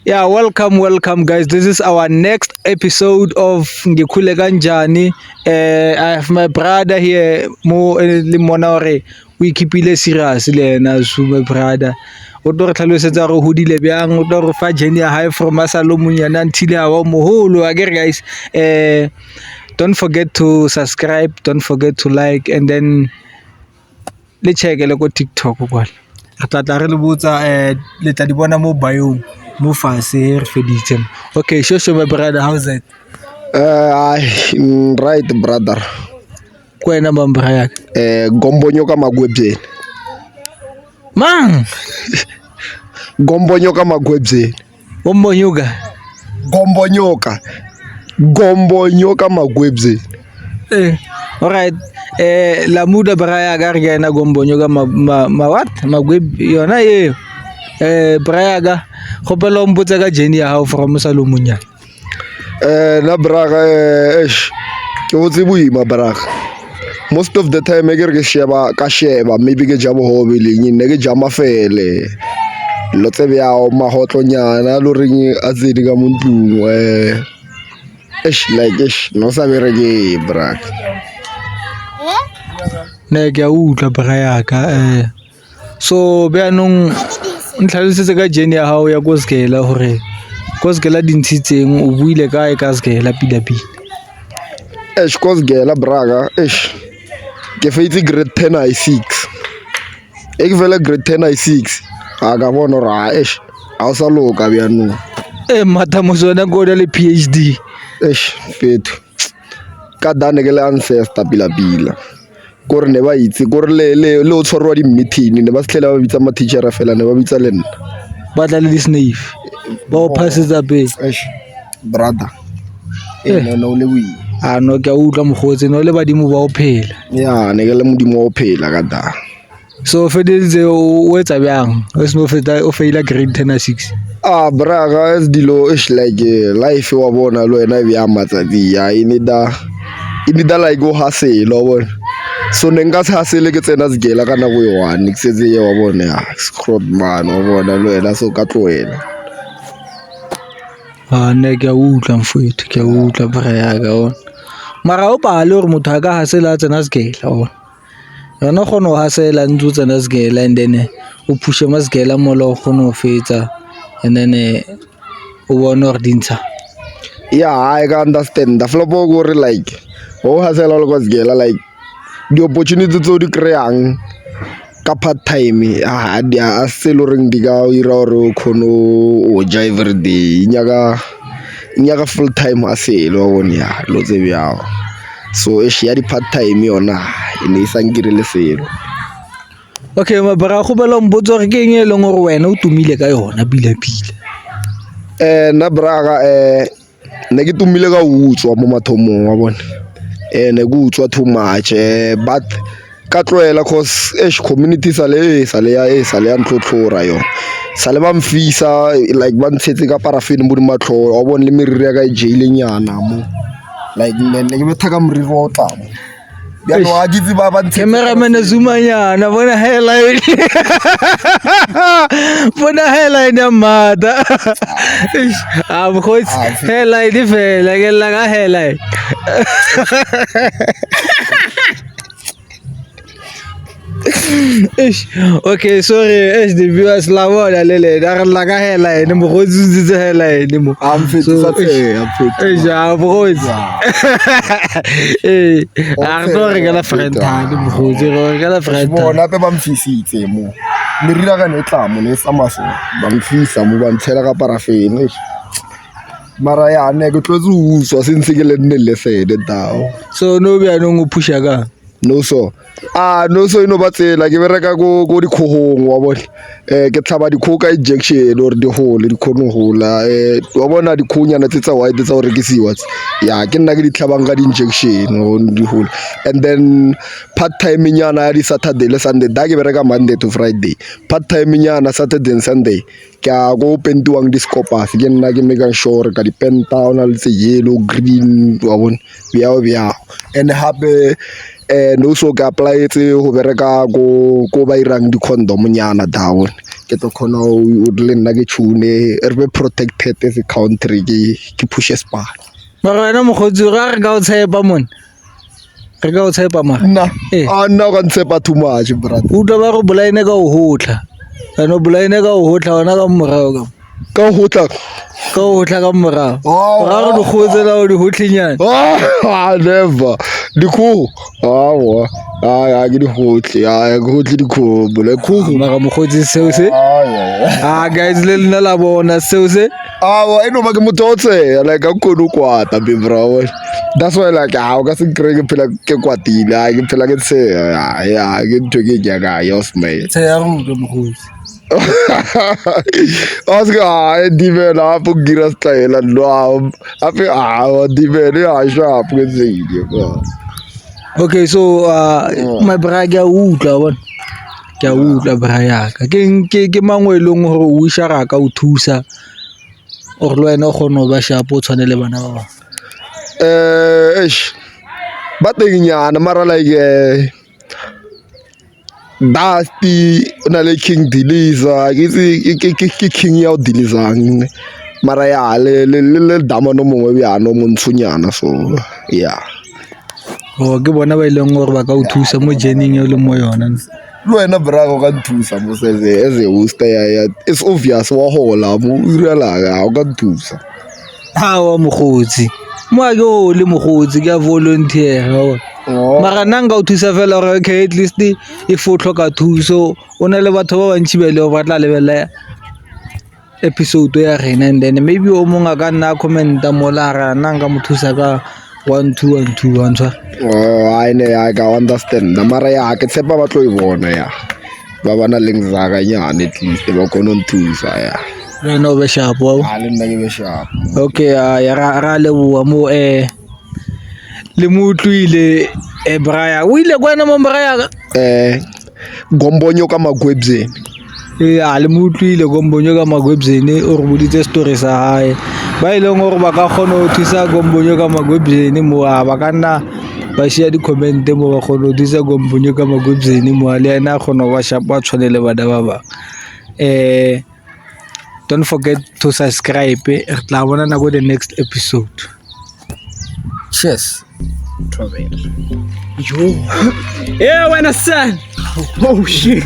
Yeah, welcome guys. This is our next episode of Ngikhule Kanjani. I have my brother here mo le mona hore o ikipile serious le yena so my brother. O tlo re tlhalosetsa gore ho dile byang, o tlo re fa journey ya hae from asalo munyana until a wa moholo. Again guys, don't forget to subscribe, don't forget to like, and then le check le ko TikTok kwala. Re tla re le botsa le tla di bona mo bio. Mufasi refeditse. Okay, show my brother, how's that? Right brother. Kwena mambra yaka. Gombonyoka magwebye. Man. Gombonyoka magwebye. Gombonyoka. Gombonyoka magwebye. Alright. La muda braya garga na gombonyoka ma what? Magweb yona ye. Braga khopela mbotsa ka journey ya hao from Salumunya. Na braga ke botse boima braga. Most of the time ke re ke sheba maybe ke jabo hobe le ne ke jama fele lo tsebe ya o mahotlonyana lo reng a tsedi ka montlung no sabe re ke braga Ne ke a utla braga ka so be anong ntlhalosetse ka journey ya hao ya go skela hore go skela dintshitseng o buile kae ka skela pila go skela braga ke feitse grade 10 I6 ek vele grade 10 I6 aga bona ra a sa loka bjano mata mosona go le PhD fetu ka dane ke le ancestor pila gore ne ba itse gore le o tshwarwa di meeting ne ba sehlela ba bitsa ma teacher fela ne ba bitsa le nna ba tla le snave ba o passetsa be brother no le wi no ke a utlwa mogotse no le badimo ba o phela ya ne ke le modimo o phela ka da so feditse o etsa byang o seno feta o faila grade 10 na 6 braga is dilo like life wa bona lo ena bya matsatsi ya inida like go hustle lo bona so ne nka se hasele ke tsena sigela kana go yone ke setse ye wa bona ya scrub man wa bona lo ena so ka tloela ne ke a utlwa mfowethu ke a utlwa braya ka ona mara o ba le gore motho a ka hasela tsena sigela ona yona gone o hasela ntse tsena sigela and then o pushe masigela mo lo gone o fetsa and then o bona gore dintsha I can understand the flop go re like o hasela lo go sigela like the opportunity to di kreang ka part time di a selo reng di ka ira gore o khono o ja every day nyaka full time a selo bona ya lo tsebe ya so ya di part time yona ine isangire le selo. Okay mabara go bela mbotso re ke eng e leng gore wena o tumile ka yona bila na braga ne ke tumile ka utswa mo mathomong wa bona ne go utswa too much but ka tloela cause community sale ya ntlhotlhora yo sale ba mfisa like ba ntshetse ka paraffin mo di matlho o bona le meriri ya ka jail nyana mo like ne ke betha ka moriri wa o tlamo bjano a gitse ba ntse cameraman zumanyana bona highlight bona highlight ya mata mkhotsi highlight vela ke la ka highlight okay sorry the viewers la bona lele da re la ka headline mo go tsitse headline mo am fetsa mkhotsi a re tlo re ka la friend tadi mkhotsi re ka la friend bona pe ba mfisitse mo merira ka ne tla mo ne samaso ba mfisa mo ba ntshela ka paraffin mara ya ne ke tlotse utswa sentse ke le nne le fede tao so no be anong o pusha ka no so ino ba tsela ke bereka go dikgogong wa bona ke tlhaba dikgoka injection or di hole di khono hola wa bona dikhunyana tsa white tsa o rekisiwa ya ke nna ke di tlhabang ka di injection on di hole and then part time nyana ya di Saturday le Sunday da ke bereka Monday to Friday part time nyana Saturday and Sunday ke a go pentiwang di scopas ke nna ke make sure ka di penta ona le yellow green wa bona bia and hape no so ka apply-etse go bereka ko ba irang di-condom nyana down ke tlo khona le nna ke tšhune re be protected as a country ke pushe span mara wena mokgotsi ga re ka o tshepa mone re ka o tshepa mara nna nna o ka ntshepa too much brother utlwa ba go bolaene ka o hotla ane o bolaene ka o hotla ona ka morago ka go tla ka o hotla ka morago ga re dikgoho tsela o di hotlenyane never dikgogo aowa ke digotle ke gotle dikgogo bole kgogo mara mokgotsi seo se guys le lena la bona seo se awa eno ba ke motho o tseya like a kone o kwata be bro that's why like o ka se kry ke phela ke kwatile ke phela ke tseya ke ntho ke nyaka yosmate tseya go utlwa mokgotsi Oscar divena hapo gira style no ape divena ya sharp ke tsile okay so my bra ke a utlwa bona ke a utlwa bra yaka ke mangwe leng gore o isha ga ka o thusa o re le wena o kgone go ba sharp o tshwane le bana ba bangwe ba teng nyana mara like Dusty o na le King Diliza ke king ya o dilizang mara ya le dama no mongwe bja no montshonyana so yeah ke bona ba ileng gore ba ka o thusa mo journey e le mo yona le wena brago ka nthusa mo se as a host ya it's obvious wa hola mo irela ga o ka nthusa wa mogotsi mo a ke o le mogotsi ke a volunteer mara nna nka o thusa fela gore okay at least if o tlhoka thuso o na le batho ba bantši ba ile ba tla lebelela episode ya rena and then maybe o mongwe a ka nna commenta mo la ra nna nka mo thusa ka 1 2 1 2 wa ntshwa I ka understand mara ya ke tshepa ba tlo e bona ya ba bana leng zaka nyane at least ba kona nthusa ya wena o be sharp wa le nna ke be sharp okay ya ra leboa mo le motlwile braya o ile kwena mo braya gombonyo ka magwebzeni le motlwile gombonyo ka magwebzeni o re boditse story sa hae ba ile gore ba ka kgona go thusa gombonyo ka magwebzeni mo ba ka nna ba share di-comment mo ba kgona go thusa gombonyo ka magwebzeni mo le ena a kgona go ba sharp ba tshwane le bana ba bang don't forget to subscribe re tla bona na go the next episode cheers Yo. Yeah, when I said, oh shit.